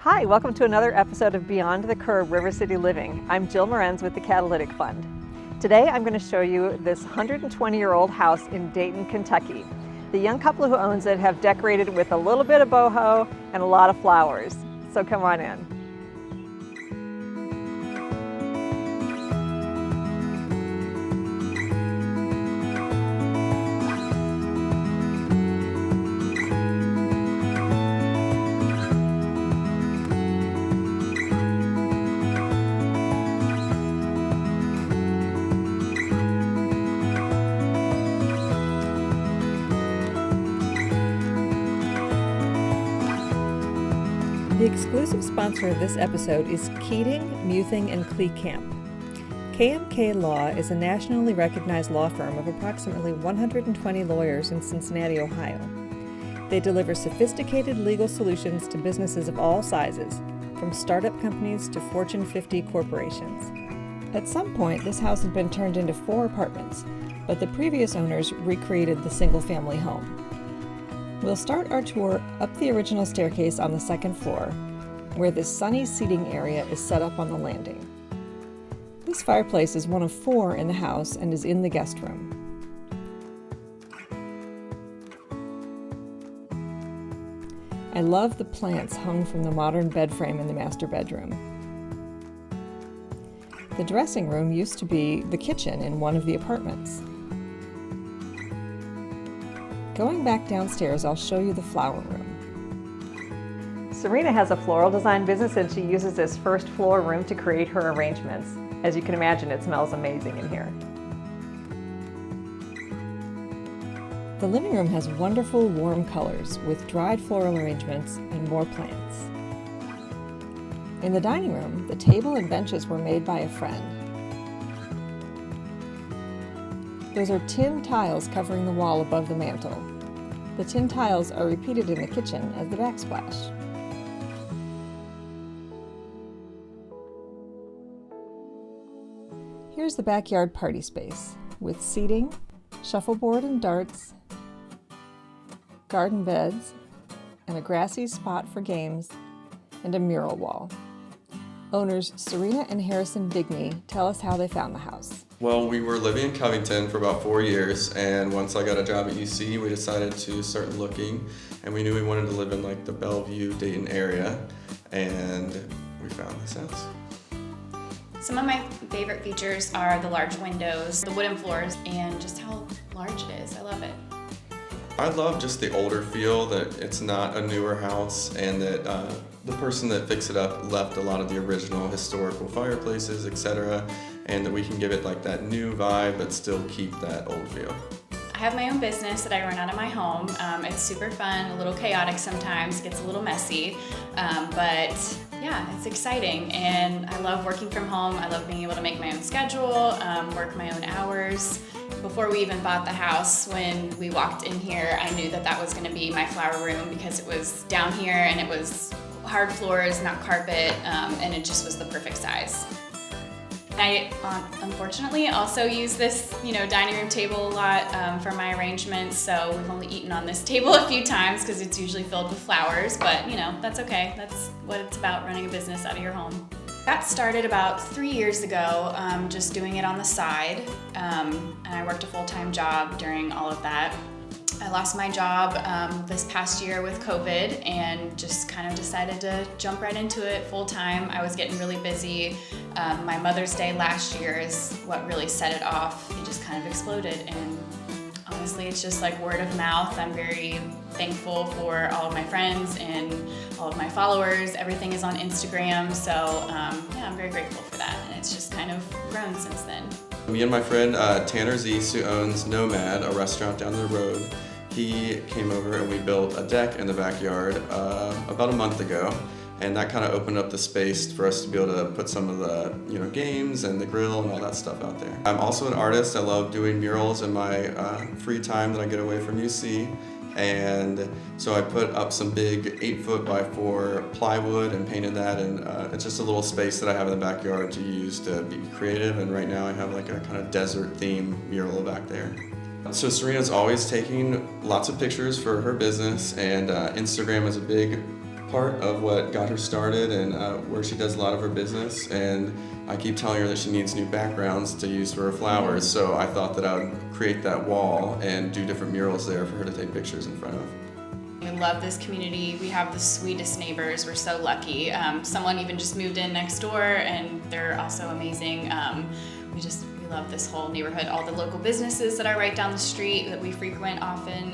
Hi, welcome to another episode of Beyond the Curb River City Living. I'm Jill Morenz with the Catalytic Fund. Today I'm going to show you this 120-year-old house in Dayton, Kentucky. The young couple who owns it have decorated with a little bit of boho and a lot of flowers. So come on in. The exclusive sponsor of this episode is Keating, Muthing & Klee Camp. KMK Law is a nationally recognized law firm of approximately 120 lawyers in Cincinnati, Ohio. They deliver sophisticated legal solutions to businesses of all sizes, from startup companies to Fortune 50 corporations. At some point, this house had been turned into 4 apartments, but the previous owners recreated the single-family home. We'll start our tour up the original staircase on the 2nd floor, where this sunny seating area is set up on the landing. This fireplace is one of 4 in the house and is in the guest room. I love the plants hung from the modern bed frame in the master bedroom. The dressing room used to be the kitchen in one of the apartments. Going back downstairs, I'll show you the flower room. Serena has a floral design business and she uses this first floor room to create her arrangements. As you can imagine, it smells amazing in here. The living room has wonderful warm colors with dried floral arrangements and more plants. In the dining room, the table and benches were made by a friend. Those are tin tiles covering the wall above the mantel. The tin tiles are repeated in the kitchen as the backsplash. Here's the backyard party space with seating, shuffleboard and darts, garden beds, and a grassy spot for games, and a mural wall. Owners Serena and Harrison Bigney tell us how they found the house. Well, we were living in Covington for about 4 years, and once I got a job at UC, we decided to start looking, and we knew we wanted to live in like the Bellevue, Dayton area, and we found this house. Some of my favorite features are the large windows, the wooden floors, and just how large it is. I love it. I love just the older feel, that it's not a newer house, and that the person that fixed it up left a lot of the original historical fireplaces, etc., and that we can give it like that new vibe but still keep that old feel. I have my own business that I run out of my home. It's super fun, a little chaotic sometimes, gets a little messy, but yeah, it's exciting, and I love working from home. I love being able to make my own schedule, work my own hours. Before we even bought the house, when we walked in here, I knew that that was going to be my flower room because it was down here and it was hard floors, not carpet, and it just was the perfect size. I unfortunately also use this, dining room table a lot for my arrangements, so we've only eaten on this table a few times because it's usually filled with flowers, but that's okay. That's what it's about, running a business out of your home. That started about 3 years ago, just doing it on the side, and I worked a full-time job during all of that. I lost my job this past year with COVID and just kind of decided to jump right into it full-time. I was getting really busy. My Mother's Day last year is what really set it off. It just kind of exploded, and honestly, it's just like word of mouth. I'm very thankful for all of my friends and all of my followers. Everything is on Instagram, so I'm very grateful for that, and it's just kind of grown since then. Me and my friend Tanner Zeese, who owns Nomad, a restaurant down the road, he came over and we built a deck in the backyard about a month ago, and that kind of opened up the space for us to be able to put some of the games and the grill and all that stuff out there. I'm also an artist. I love doing murals in my free time that I get away from UC, and so I put up some big 8-foot by 4 plywood and painted that, and it's just a little space that I have in the backyard to use to be creative, and right now I have like a kind of desert theme mural back there. So Serena's always taking lots of pictures for her business, and Instagram is a big part of what got her started and where she does a lot of her business. And I keep telling her that she needs new backgrounds to use for her flowers, so I thought that I would create that wall and do different murals there for her to take pictures in front of. We love this community. We have the sweetest neighbors. We're so lucky. Someone even just moved in next door, and they're also amazing. We love this whole neighborhood. All the local businesses that are right down the street that we frequent often.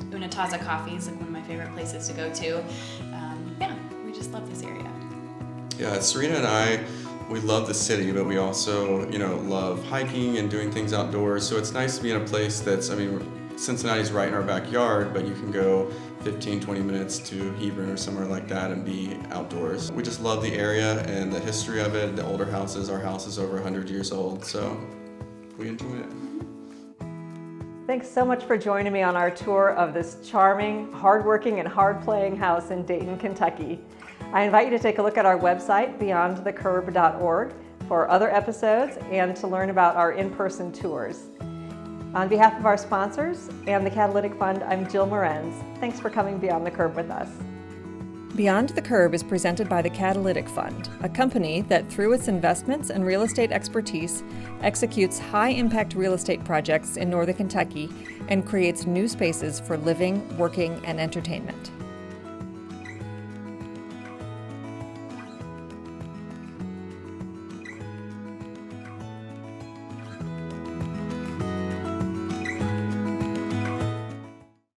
Unataza Coffee is like one of my favorite places to go to. We just love this area. Yeah, Serena and I, we love the city, but we also, love hiking and doing things outdoors. So it's nice to be in a place that's, Cincinnati's right in our backyard, but you can go 15, 20 minutes to Hebron or somewhere like that and be outdoors. We just love the area and the history of it, the older houses. Our house is over 100 years old, so we enjoy it. Thanks so much for joining me on our tour of this charming, hardworking, and hard-playing house in Dayton, Kentucky. I invite you to take a look at our website, beyondthecurb.org, for other episodes and to learn about our in-person tours. On behalf of our sponsors and the Catalytic Fund, I'm Jill Morenz. Thanks for coming Beyond the Curb with us. Beyond the Curb is presented by the Catalytic Fund, a company that, through its investments and real estate expertise, executes high-impact real estate projects in Northern Kentucky and creates new spaces for living, working, and entertainment.